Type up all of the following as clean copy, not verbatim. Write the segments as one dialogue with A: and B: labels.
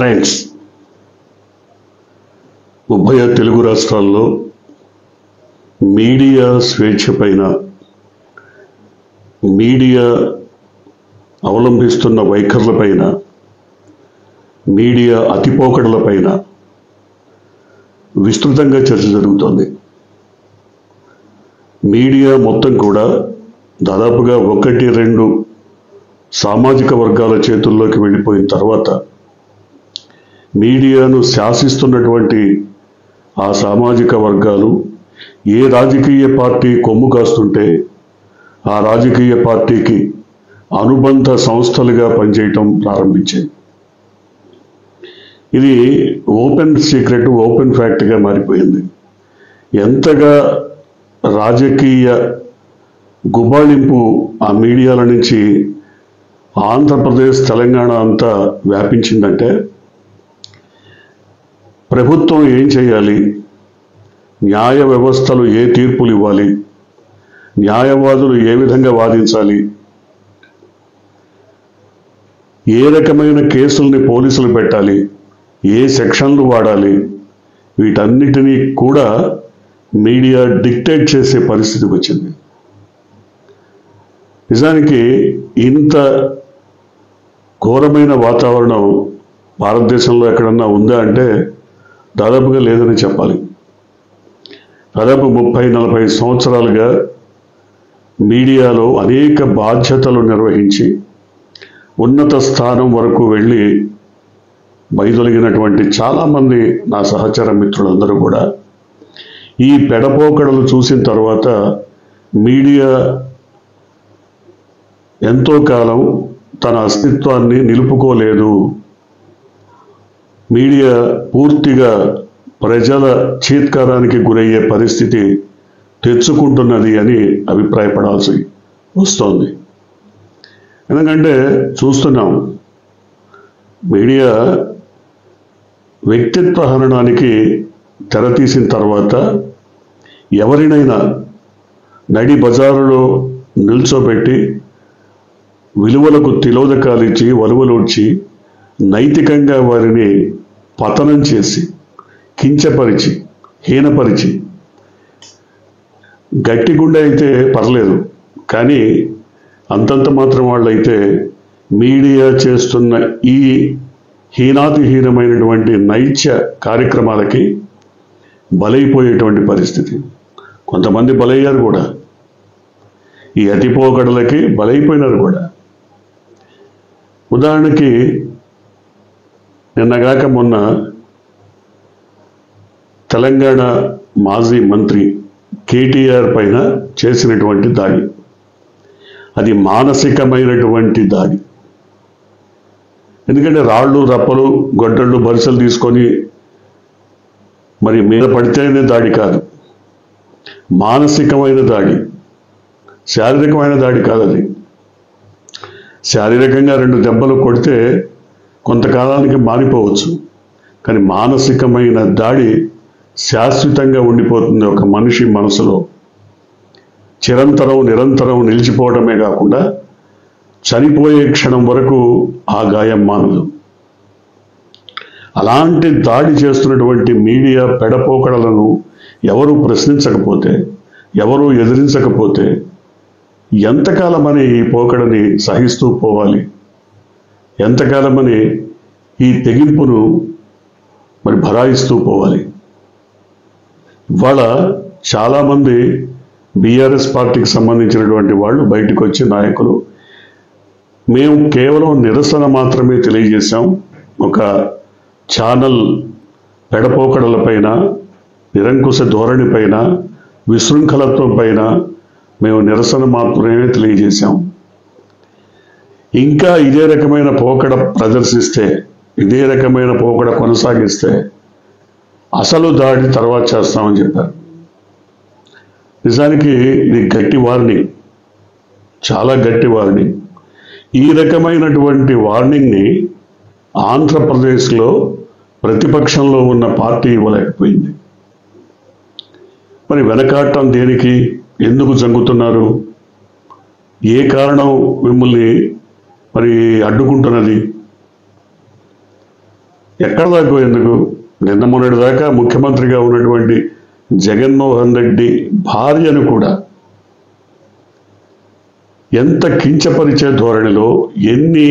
A: Friends, ఉభయ తెలుగు రాష్ట్రాల్లో media స్వేచ్ఛ పైన, మీడియా అవలంబిస్తున్న వైఖరులపైన, మీడియా అతిపోకడలపైన విస్తృతంగా చర్చ జరుగుతోంది. మీడియా మొత్తం కూడా దాదాపుగా 1-2 సామాజిక వర్గాల చేతుల్లోకి వెళ్ళిపోయిన తర్వాత మీడియాను శాసిస్తున్నటువంటి ఆ సామాజిక వర్గాలు ఏ రాజకీయ పార్టీ కొమ్ము కాస్తుంటే ఆ రాజకీయ పార్టీకి అనుబంధ సంస్థలుగా పనిచేయటం ప్రారంభించాయి. ఇది ఓపెన్ సీక్రెట్, ఓపెన్ ఫ్యాక్ట్గా మారిపోయింది. ఎంతగా రాజకీయ గుబాళింపు ఆ మీడియాల నుంచి ఆంధ్రప్రదేశ్, తెలంగాణ అంతా వ్యాపించిందంటే ప్రభుత్వం ఏం చేయాలి, న్యాయ వ్యవస్థలు ఏ తీర్పులు ఇవ్వాలి, న్యాయవాదులు ఏ విధంగా వాదించాలి, ఏ రకమైన కేసుల్ని పోలీసులు పెట్టాలి, ఏ సెక్షన్లు వాడాలి, వీటన్నిటినీ కూడా మీడియా డిక్టేట్ చేసే పరిస్థితికి వచ్చింది. నిజానికి ఇంత ఘోరమైన వాతావరణం భారతదేశంలో ఎక్కడన్నా ఉందా అంటే దాదాపుగా లేదని చెప్పాలి. దాదాపు 30-40 సంవత్సరాలుగా మీడియాలో అనేక బాధ్యతలు నిర్వహించి ఉన్నత స్థానం వరకు వెళ్ళి వైదొలిగినటువంటి చాలామంది నా సహచర మిత్రులందరూ కూడా ఈ పెడపోకడలు చూసిన తర్వాత మీడియా ఎంతో కాలం తన అస్తిత్వాన్ని నిలుపుకోలేదు, మీడియా పూర్తిగా ప్రజల చీత్కారానికి గురయ్యే పరిస్థితి తెచ్చుకుంటున్నది అని అభిప్రాయపడాల్సి వస్తోంది. ఎందుకంటే చూస్తున్నాం, మీడియా వ్యక్తిత్వ హననానికి తెరతీసిన తర్వాత ఎవరినైనా నడి బజారులో నిల్చోబెట్టి విలువలకు తిలోదకాలిచ్చి వలువలూడ్చి నైతికంగా వారిని పతనం చేసి, కించపరిచి, హీనపరిచి, గట్టి గుండె అయితే పర్లేదు, కానీ అంతంత మాత్రం వాళ్ళైతే మీడియా చేస్తున్న ఈ హీనాతిహీనమైనటువంటి నైత్య కార్యక్రమాలకి బలైపోయేటువంటి పరిస్థితి. కొంతమంది బలయ్యారు కూడా, ఈ అతిపోకడలకి బలైపోయినారు కూడా. ఉదాహరణకి నిన్నగాక మొన్న తెలంగాణ మాజీ మంత్రి కేటీఆర్ పైన చేసినటువంటి దాడి, అది మానసికమైనటువంటి దాడి. ఎందుకంటే రాళ్ళు, రప్పలు, గొడ్డళ్ళు, బరిసెలు తీసుకొని మరి మీద పడితేనే దాడి కాదు, మానసికమైన దాడి, శారీరకమైన దాడి కాదు. అది శారీరకంగా 2 దెబ్బలు కొడితే కొంతకాలానికి మారిపోవచ్చు, కానీ మానసికమైన దాడి శాశ్వతంగా ఉండిపోతుంది ఒక మనిషి మనసులో. చిరంతరం, నిరంతరం నిలిచిపోవడమే కాకుండా చనిపోయే క్షణం వరకు ఆ గాయం మానదు. అలాంటి దాడి చేస్తున్నటువంటి మీడియా పెడపోకడలను ఎవరు ప్రశ్నించకపోతే, ఎవరు ఎదిరించకపోతే ఎంతకాలమని ఈ పోకడని సహిస్తూ పోవాలి? ఎంతకాలమని ఈ తెగింపును మరి భరాయిస్తూ పోవాలి? ఇవాళ చాలామంది బీఆర్ఎస్ పార్టీకి సంబంధించినటువంటి వాళ్ళు బయటకు వచ్చే నాయకులు, మేము కేవలం నిరసన మాత్రమే తెలియజేశాం, ఒక ఛానల్ పెడపోకడల పైన, నిరంకుశ ధోరణి పైన, విశృంఖలత్వం పైన మేము నిరసన మాత్రమే తెలియజేశాం. ఇంకా ఇదే రకమైన పోకడ ప్రదర్శిస్తే, ఇదే రకమైన పోకడ కొనసాగిస్తే అసలు దాడి తర్వాత చేస్తామని చెప్పారు. నిజానికి ఇది గట్టి వార్నింగ్, చాలా గట్టి వార్నింగ్. ఈ రకమైనటువంటి వార్నింగ్ని ఆంధ్రప్రదేశ్లో ప్రతిపక్షంలో ఉన్న పార్టీ ఇవ్వలేకపోయింది. మరి వెనకాడటం దేనికి? ఎందుకు జంగుతున్నారు? ఏ కారణం మిమ్మల్ని మరి అడ్డుకుంటున్నది? ఎక్కడ దాకా ఎందుకు? నిన్న మొన్నటి దాకా ముఖ్యమంత్రిగా ఉన్నటువంటి జగన్మోహన్ రెడ్డి భార్యను కూడా ఎంత కించపరిచే ధోరణిలో ఎన్ని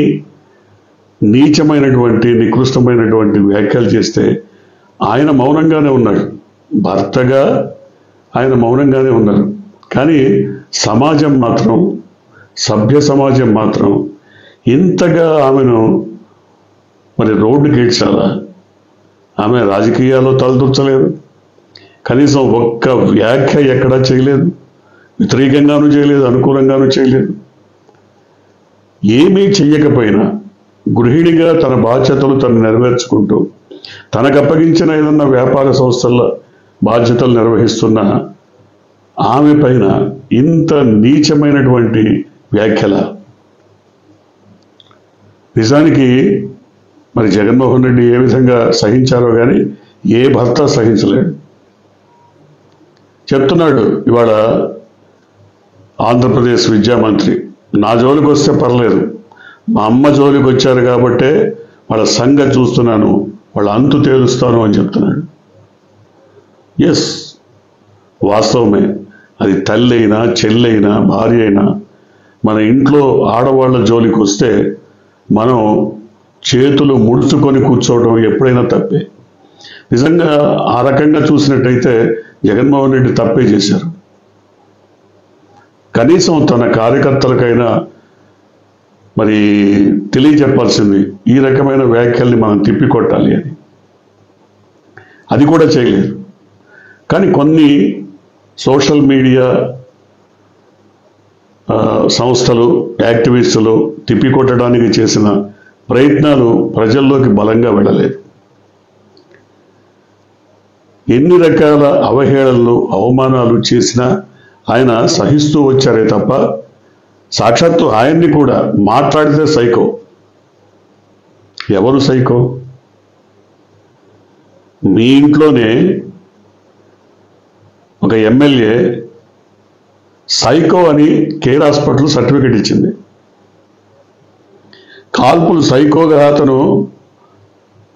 A: నీచమైనటువంటి నికృష్టమైనటువంటి వ్యాఖ్యలు చేస్తే ఆయన మౌనంగానే ఉన్నాడు. భర్తగా ఆయన మౌనంగానే ఉన్నారు. కానీ సమాజం మాత్రం, సభ్య సమాజం మాత్రం ఇంతగా ఆమెను మరి రోడ్డుకి ఏడ్చాలా? ఆమె రాజకీయాల్లో తలదూర్చలేదు, కనీసం ఒక్క వ్యాఖ్య ఎక్కడా చేయలేదు, వ్యతిరేకంగానూ చేయలేదు, అనుకూలంగానూ చేయలేదు. ఏమీ చెయ్యకపోయినా గృహిణిగా తన బాధ్యతలు తను నెరవేర్చుకుంటూ తనకు అప్పగించిన ఏదన్నా వ్యాపార సంస్థల బాధ్యతలు నిర్వహిస్తున్న ఆమె పైన ఇంత నీచమైనటువంటి వ్యాఖ్యల? నిజానికి మరి జగన్మోహన్ రెడ్డి ఏ విధంగా సహించారో కానీ ఏ భర్త సహించలేడు. చెప్తున్నాడు ఇవాళ ఆంధ్రప్రదేశ్ విద్యామంత్రి, నా జోలికి వస్తే పర్లేదు, మా అమ్మ జోలికి వచ్చారు కాబట్టే వాళ్ళ సంగతి చూస్తున్నాను, వాళ్ళ అంతు తేలుస్తాను అని చెప్తున్నాడు. ఎస్, వాస్తవమే. అది తల్లి అయినా, చెల్లైనా, భార్య అయినా మన ఇంట్లో ఆడవాళ్ళ జోలికి వస్తే మనం చేతులు ముడుచుకొని కూర్చోవడం ఎప్పుడైనా తప్పే. నిజంగా ఆ రకంగా చూసినట్టయితే జగన్మోహన్ రెడ్డి తప్పే చేశారు. కనీసం తన కార్యకర్తలకైనా మరి తెలియజెప్పాల్సింది, ఈ రకమైన వ్యాఖ్యల్ని మనం తిప్పికొట్టాలి అని. అది కూడా చేయలేదు. కానీ కొన్ని సోషల్ మీడియా సంస్థలు, యాక్టివిస్టులు తిప్పికొట్టడానికి చేసిన ప్రయత్నాలు ప్రజల్లోకి బలంగా వెళ్ళలేదు. ఎన్ని రకాల అవహేళనలు, అవమానాలు చేసినా ఆయన సహిస్తూ వచ్చారే తప్ప సాక్షాత్తు ఆయన్ని కూడా మాట్లాడితే సైకో. ఎవరు సైకో? మీ ఇంట్లోనే ఒక ఎమ్మెల్యే సైకో అని కేర్ హాస్పిటల్ సర్టిఫికెట్ ఇచ్చింది. కాల్పులు సైకోగా అతను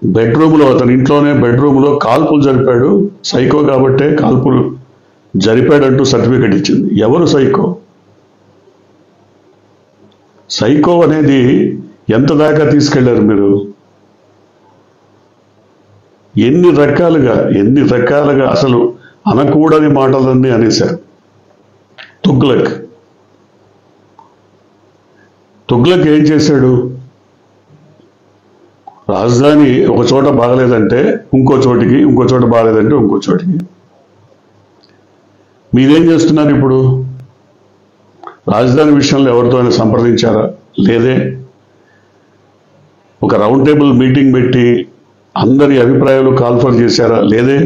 A: బెడ్రూమ్లో, అతని ఇంట్లోనే బెడ్రూమ్లో కాల్పులు జరిపాడు, సైకో కాబట్టే కాల్పులు జరిపాడంటూ సర్టిఫికెట్ ఇచ్చింది. ఎవరు సైకో? సైకో అనేది ఎంత దాకా తీసుకెళ్లారు మీరు? ఎన్ని రకాలుగా అసలు అనకూడని మాటలన్నీ అనేశారు. తుగ్లక్ ఏం చేశాడు? రాజధాని ఒక చోట బాగలేదంటే ఇంకో చోటికి, ఇంకో చోట బాగలేదంటే ఇంకో చోటికి. మీరేం చేస్తున్నారు ఇప్పుడు? రాజధాని విషయంలో ఎవరితో అయినా సంప్రదించారా? లేదే. ఒక రౌండ్ టేబుల్ మీటింగ్ పెట్టి అందరి అభిప్రాయాలు కాల్ఫర్ చేశారా? లేదే.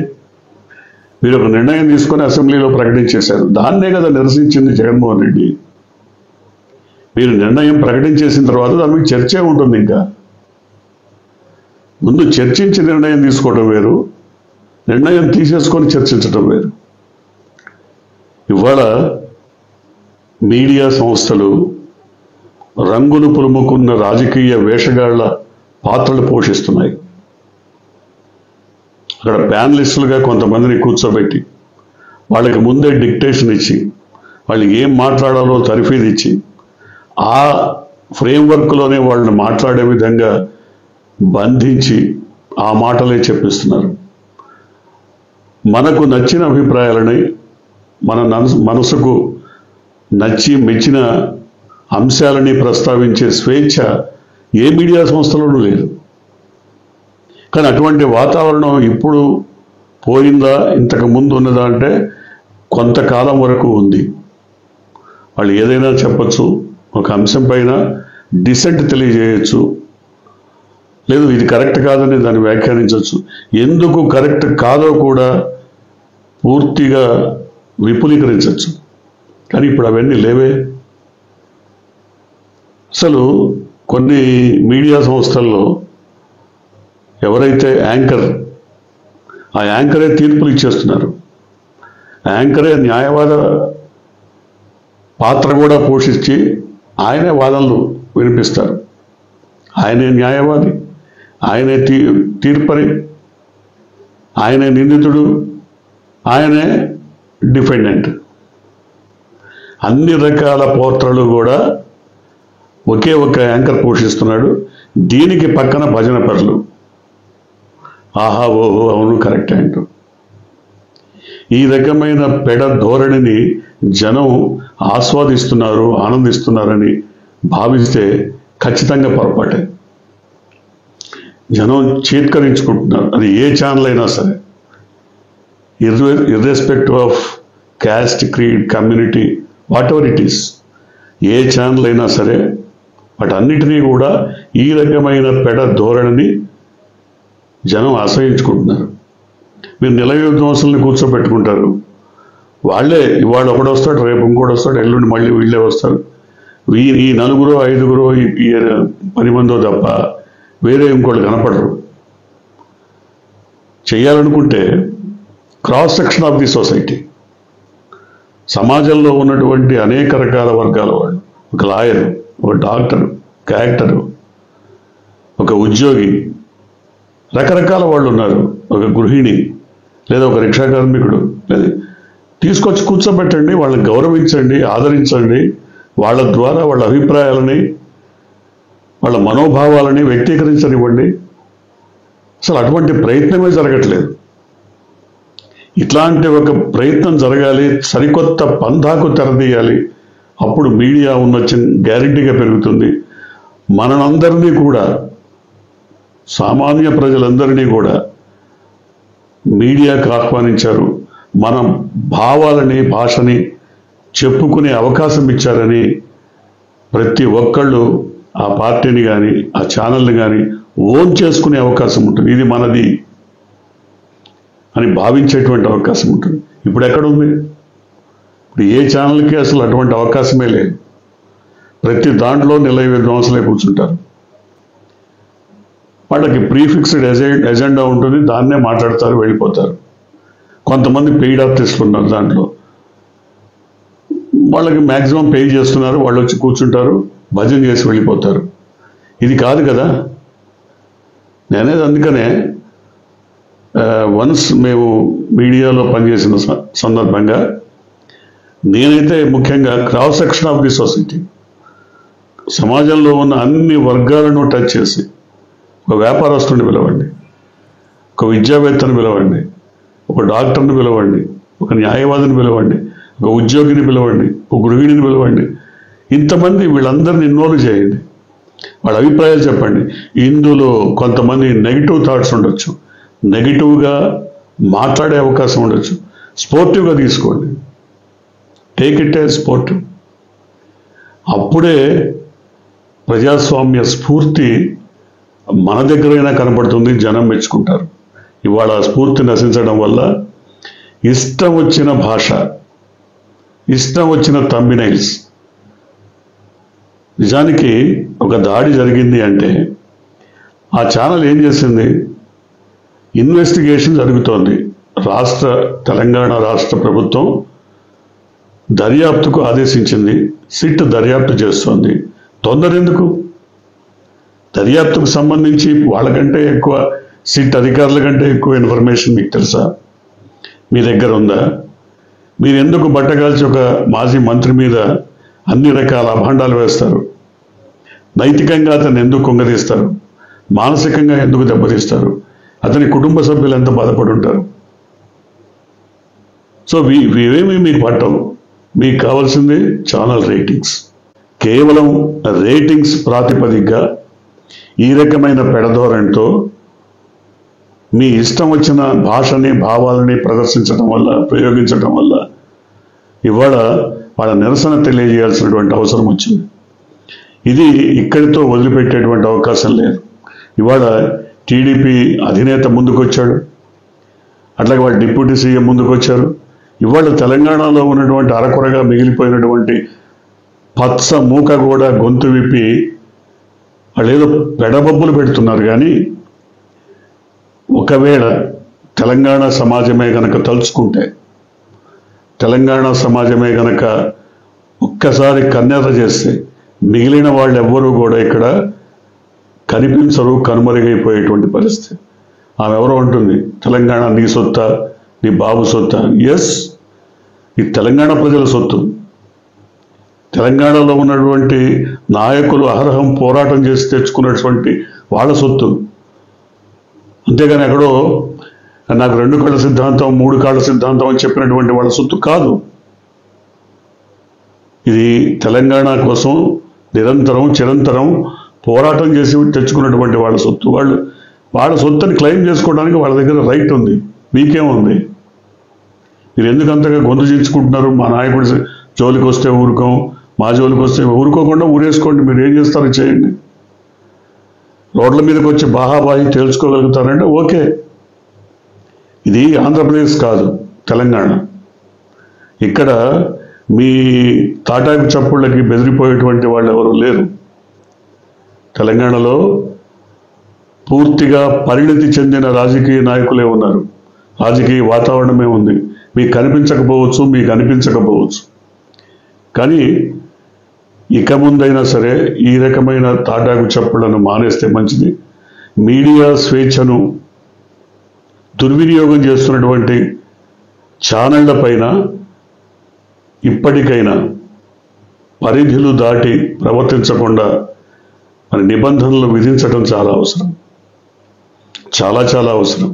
A: మీరు ఒక నిర్ణయం తీసుకొని అసెంబ్లీలో ప్రకటించేశారు. దాన్నే కదా నిరసించింది జగన్మోహన్ రెడ్డి. మీరు నిర్ణయం ప్రకటించేసిన తర్వాత దాని మీద చర్చే ఉంటుంది. ఇంకా ముందు చర్చించి నిర్ణయం తీసుకోవడం వేరు, నిర్ణయం తీసేసుకొని చర్చించడం వేరు. ఇవాళ మీడియా సంస్థలు రంగులు పులుముకున్న రాజకీయ వేషగాళ్ల పాత్రలు పోషిస్తున్నాయి. అక్కడ ప్యానలిస్టులుగా కొంతమందిని కూర్చోబెట్టి వాళ్ళకి ముందే డిక్టేషన్ ఇచ్చి వాళ్ళు ఏం మాట్లాడాలో తర్ఫీదు ఇచ్చి ఆ ఫ్రేమ్వర్క్లోనే వాళ్ళని మాట్లాడే విధంగా బంధించి ఆ మాటలే చెప్పిస్తున్నారు. మనకు నచ్చిన అభిప్రాయాలని, మన మనసుకు నచ్చి మెచ్చిన అంశాలని ప్రస్తావించే స్వేచ్ఛ ఏ మీడియా సంస్థలోనూ లేదు. కానీ అటువంటి వాతావరణం ఇప్పుడు పోయిందా, ఇంతకు ముందు ఉన్నదా అంటే కొంతకాలం వరకు ఉంది. వాళ్ళు ఏదైనా చెప్పచ్చు, ఒక అంశం పైన డిసెంట్ తెలియజేయచ్చు, లేదు ఇది కరెక్ట్ కాదని దాన్ని వ్యాఖ్యానించవచ్చు. ఎందుకు కరెక్ట్ కాదో కూడా పూర్తిగా విపులీకరించవచ్చు. కానీ ఇప్పుడు అవన్నీ లేవే. అసలు కొన్ని మీడియా సంస్థల్లో ఎవరైతే యాంకర్, ఆ యాంకరే తీర్పులు ఇచ్చేస్తున్నారు. యాంకరే న్యాయవాద పాత్ర కూడా పోషించి ఆయనే వాదనలు వినిపిస్తారు. ఆయనే న్యాయవాది, ఆయనే తీర్పరి, ఆయనే నిందితుడు, ఆయనే డిఫెండెంట్. అన్ని రకాల పాత్రలు కూడా ఒకే ఒక యాంకర్ పోషిస్తున్నాడు. దీనికి పక్కన భజన పరులు, ఆహా ఓహో అవును కరెక్ట్ అంటూ. ఈ రకమైన పెడ ధోరణిని జనం ఆస్వాదిస్తున్నారు, ఆనందిస్తున్నారని భావిస్తే ఖచ్చితంగా పొరపాటే. జనం చీత్కరించుకుంటున్నారు. అది ఏ ఛానల్ అయినా సరే, irrespective of caste, creed, community, what ever it is, A channel అయినా సరే వాటన్నిటినీ కూడా ఈ రకమైన పెడ ధోరణిని జనం ఆశ్రయించుకుంటున్నారు. మీరు నిల విద్వాంసుల్ని కూర్చోబెట్టుకుంటారు, వాళ్ళే ఇవాళ ఒకడు వస్తాడు, రేపు ఇంకోటి వస్తాడు, ఎల్లుండి మళ్ళీ వీళ్ళే వస్తారు. ఈ నలుగురో ఐదుగురో ఈ 10 మందో తప్ప వేరే ఇంకోటి కనపడరు. చేయాలనుకుంటే cross section of the society, సమాజంలో ఉన్నటువంటి అనేక రకాల వర్గాల వాళ్ళు, ఒక లాయరు, ఒక డాక్టరు, ఒక యాక్టరు, ఒక ఉద్యోగి, రకరకాల వాళ్ళు ఉన్నారు, ఒక గృహిణి లేదా ఒక రిక్షా కార్మికుడు, లేదా తీసుకొచ్చి కూర్చోబెట్టండి, వాళ్ళని గౌరవించండి, ఆదరించండి, వాళ్ళ ద్వారా వాళ్ళ అభిప్రాయాలని, వాళ్ళ మనోభావాలని వ్యక్తీకరించనివ్వండి. అసలు అటువంటి ప్రయత్నమే జరగట్లేదు. ఇట్లాంటి ఒక ప్రయత్నం జరగాలి, సరికొత్త పంథాకు తెరదీయాలి. అప్పుడు మీడియా ఉన్నొచ్చిన గ్యారెంటీగా పెరుగుతుంది. మనందరినీ కూడా, సామాన్య ప్రజలందరినీ కూడా మీడియాకు ఆహ్వానించారు. మన భావాలని, భాషని చెప్పుకునే అవకాశం ఇచ్చారని ప్రతి ఒక్కళ్ళు ఆ పార్టీని కానీ ఆ ఛానల్ని కానీ ఓన్ చేసుకునే అవకాశం ఉంటుంది. ఇది మనది అని భావించేటువంటి అవకాశం ఉంటుంది. ఇప్పుడు ఎక్కడుంది? ఇప్పుడు ఏ ఛానల్కి అసలు అటువంటి అవకాశమే లేదు. ప్రతి దాంట్లో నిలయ విద్వాంసులే కూర్చుంటారు. వాళ్ళకి ప్రీఫిక్స్డ్ ఎజెండా ఉంటుంది, దాన్నే మాట్లాడతారు, వెళ్ళిపోతారు. కొంతమంది పెయిడ్ ఆర్టిస్టులు ఉన్నారు దాంట్లో, వాళ్ళకి మ్యాక్సిమం పే చేస్తున్నారు, వాళ్ళు వచ్చి కూర్చుంటారు, భజన చేసి వెళ్ళిపోతారు. ఇది కాదు కదా నేనేది. అందుకనే వన్స్ మేము మీడియాలో పనిచేసిన సందర్భంగా నేనైతే ముఖ్యంగా cross section of the society, సమాజంలో ఉన్న అన్ని వర్గాలను టచ్ చేసి, ఒక వ్యాపారస్తుని పిలవండి, ఒక విద్యావేత్తని పిలవండి, ఒక డాక్టర్ని పిలవండి, ఒక న్యాయవాదిని పిలవండి, ఒక ఉద్యోగిని పిలవండి, ఒక గృహిణిని పిలవండి, ఇంతమంది వీళ్ళందరినీ ఇన్వాల్వ్ చేయండి, వాళ్ళ అభిప్రాయాలు చెప్పండి. ఇందులో కొంతమంది నెగిటివ్ థాట్స్ ఉండొచ్చు, నెగిటివ్గా మాట్లాడే అవకాశం ఉండొచ్చు, స్పోర్టివ్గా తీసుకోండి, టేక్ ఇట్ యాజ్ స్పోర్టివ్. అప్పుడే ప్రజాస్వామ్య స్ఫూర్తి మన దగ్గరైనా కనపడుతుంది, జనం మెచ్చుకుంటారు. ఇవాళ స్ఫూర్తి నశించడం వల్ల ఇష్టం వచ్చిన భాష, ఇష్టం వచ్చిన థంబ్నెయిల్స్. నిజానికి ఒక దాడి జరిగింది అంటే ఆ ఛానల్ ఏం చేసింది? ఇన్వెస్టిగేషన్ జరుగుతోంది. తెలంగాణ రాష్ట్ర ప్రభుత్వం దర్యాప్తుకు ఆదేశించింది, సిట్ దర్యాప్తు చేస్తోంది. తొందర ఎందుకు? దర్యాప్తుకు సంబంధించి వాళ్ళకంటే ఎక్కువ, సిట్ అధికారుల కంటే ఎక్కువ ఇన్ఫర్మేషన్ మీకు తెలుసా? మీ దగ్గర ఉందా? మీరు ఎందుకు బట్టగాల్చి ఒక మాజీ మంత్రి మీద అన్ని రకాల అభాండాలు వేస్తారు? నైతికంగా అతన్ని ఎందుకు కుంగదీస్తారు? మానసికంగా ఎందుకు దెబ్బతీస్తారు? అతని కుటుంబ సభ్యులు ఎంత బాధపడి ఉంటారు? సో ఇవేమీ మీకు పట్టవు. మీకు కావాల్సింది ఛానల్ రేటింగ్స్. కేవలం రేటింగ్స్ ప్రాతిపదికగా ఈ రకమైన పెడధోరణితో మీ ఇష్టం వచ్చిన భాషని, భావాలని ప్రయోగించడం వల్ల ఇవాళ వాళ్ళ నిరసన తెలియజేయాల్సినటువంటి అవసరం వచ్చింది. ఇది ఇక్కడితో వదిలిపెట్టేటువంటి అవకాశం లేదు. ఇవాళ టీడీపీ అధినేత ముందుకొచ్చాడు, అట్లాగే వాళ్ళ డిప్యూటీ సీఎం ముందుకొచ్చారు. ఇవాళ తెలంగాణలో ఉన్నటువంటి అరకొరగా మిగిలిపోయినటువంటి పచ్చ మూక కూడా గొంతు విప్పి వాళ్ళు ఏదో పెడబొబ్బులు పెడుతున్నారు. కానీ ఒకవేళ తెలంగాణ సమాజమే గనక తలుచుకుంటే, తెలంగాణ సమాజమే గనక ఒక్కసారి కన్నెర్ర చేస్తే, మిగిలిన వాళ్ళు ఎవ్వరూ కూడా ఇక్కడ కనిపించరు, కనుమరుగైపోయేటువంటి పరిస్థితి. ఆమె ఎవరో ఉంటుంది, తెలంగాణ నీ సొత్తా, నీ బాబు సొత్తా. ఎస్, ఈ తెలంగాణ ప్రజల సొత్తు. తెలంగాణలో ఉన్నటువంటి నాయకులు అహరహం పోరాటం చేసి తెచ్చుకున్నటువంటి వాళ్ళ సొత్తు. అంతేగాని ఎక్కడో నాకు 2 కళ్ళ సిద్ధాంతం, 3 కాళ్ళ సిద్ధాంతం అని చెప్పినటువంటి వాళ్ళ సొత్తు కాదు. ఇది తెలంగాణ కోసం నిరంతరం చిరంతరం పోరాటం చేసి తెచ్చుకున్నటువంటి వాళ్ళ సొత్తు. వాళ్ళ సొత్తుని క్లెయిమ్ చేసుకోవడానికి వాళ్ళ దగ్గర రైట్ ఉంది. మీకేముంది? మీరు ఎందుకు అంతగా గొంతు చించుకుంటున్నారు? మా నాయకుడి జోలికి వస్తే ఊరుకోం, మా జోలికి వస్తే ఊరుకోకుండా ఊరేసుకోండి. మీరు ఏం చేస్తారో చేయండి. రోడ్ల మీదకి వచ్చి బాహాబాహి తేల్చుకోగలుగుతారంటే ఓకే. ఇది ఆంధ్రప్రదేశ్ కాదు, తెలంగాణ. ఇక్కడ మీ తాటాకు చప్పుళ్ళకి బెదిరిపోయేటువంటి వాళ్ళు ఎవరు లేరు. తెలంగాణలో పూర్తిగా పరిణతి చెందిన రాజకీయ నాయకులే ఉన్నారు. రాజకీయ వాతావరణమే ఉంది. మీకు కనిపించకపోవచ్చు, మీకు అనిపించకపోవచ్చు. కానీ ఇక ముందైనా సరే ఈ రకమైన తాటాకు చప్పుళ్లను మానేస్తే మంచిది. మీడియా స్వేచ్ఛను దుర్వినియోగం చేస్తున్నటువంటి ఛానళ్ల పైన ఇప్పటికైనా పరిధులు దాటి ప్రవర్తించకుండా మరి నిబంధనలు విధించడం చాలా అవసరం. చాలా చాలా అవసరం.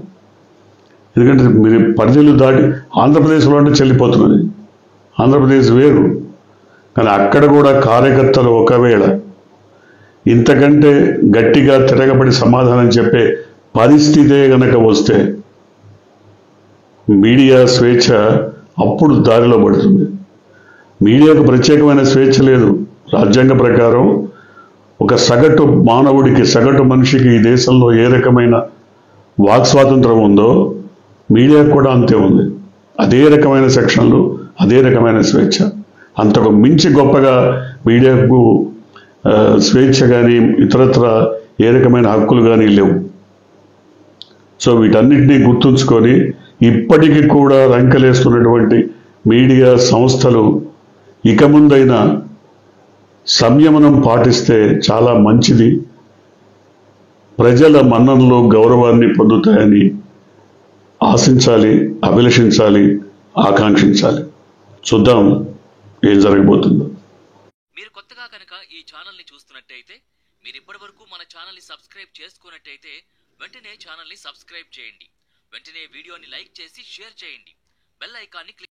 A: ఎందుకంటే మీరు పరిధులు దాటి ఆంధ్రప్రదేశ్లో అంటే చెల్లిపోతున్నది. ఆంధ్రప్రదేశ్ వేరు. కానీ అక్కడ కూడా కార్యకర్తలు ఒకవేళ ఇంతకంటే గట్టిగా తిరగబడి సమాధానం చెప్పే పరిస్థితే గనక వస్తే మీడియా స్వేచ్ఛ అప్పుడు దారిలో పడుతుంది. మీడియాకు ప్రత్యేకమైన స్వేచ్ఛ లేదు. రాజ్యాంగ ప్రకారం ఒక సగటు మానవుడికి, సగటు మనిషికి ఈ దేశంలో ఏ రకమైన వాక్ స్వాతంత్రం ఉందో మీడియాకు కూడా అంతే ఉంది. అదే రకమైన సెక్షన్లు, అదే రకమైన స్వేచ్ఛ. అంతకు మించి గొప్పగా మీడియాకు స్వేచ్ఛ కానీ ఇతరత్ర ఏ రకమైన హక్కులు కానీ లేవు. సో వీటన్నిటినీ గుర్తుంచుకొని ఇప్పటికీ కూడా రంకెలేస్తున్నటువంటి మీడియా సంస్థలు ఇక ముందైనా సంయమనం పాటిస్తే చాలా మంచిది. ప్రజల మన్ననలు, గౌరవాన్ని పొందుతాయని ఆశించాలి, అభిలషించాలి, ఆకాంక్షించాలి. చూద్దాం ఏం జరగబోతుందో.
B: మీరు కొత్తగా కనుక ఈ ఛానల్ ని చూస్తున్నట్టయితే, మీరు ఇప్పటివరకు మన ఛానల్ ని సబ్స్క్రైబ్ చేసుకున్నట్టయితే వెంటనే ఛానల్ ని సబ్స్క్రైబ్ చేయండి. వెంటనే వీడియోని లైక్ చేసి షేర్ చేయండి. బెల్ ఐకాన్ని క్లిక్